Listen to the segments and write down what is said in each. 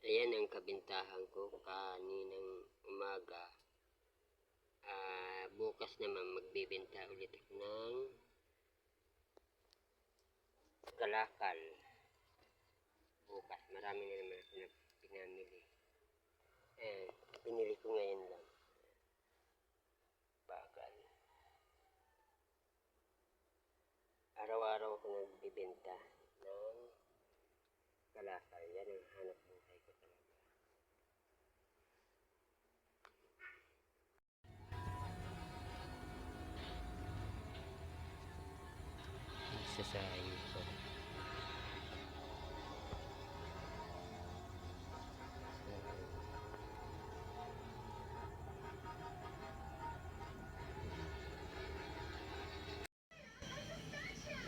Ayan ang kabintahan ko kaninang umaga. Bukas naman magbibenta ulit ako ng kalakal. Bukas marami na naman ako na pinamili. Pinili ko ngayon lang. Bakal. Araw-araw ako nagbibenta ng kalakal. Yan ang hanap buhay ko talaga. Sasahin ko.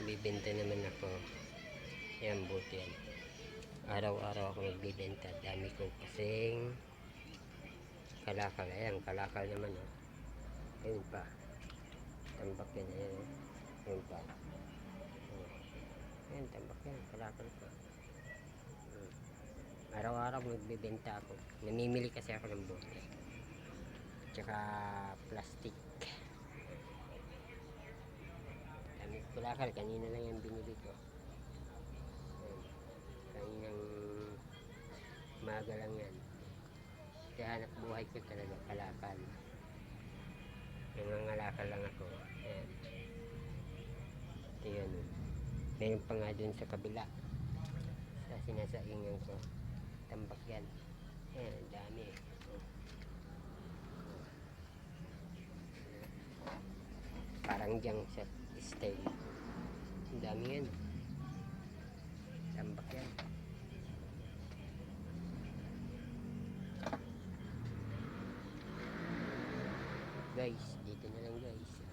Bibenta naman ako. Yan, buti yan. Araw-araw ako nagbibenta. Dami ko kasing kalakal. Ayan, kalakal naman. Ayun pa. Tambak yan. Ayan. Ayun pa. Ayan, tambak yan. Kalakal pa. Araw-araw nagbibenta ako. Namimili kasi ako ng bote. Tsaka plastic. Dami ko kalakal. Kanina lang yung binili ko. Kaninang umaga lang yan. Kaya hanap buhay ko talaga kalakal. Nangangalakal lang ako. Ayan. Ito yun. Mayroon pa nga dun sa kabila. Sa sinasaingan ko. Tambak yan. Ayan, dami. Parang diyang sa style. Ang dami yan. Tambak yan. Guys, dito na lang guys.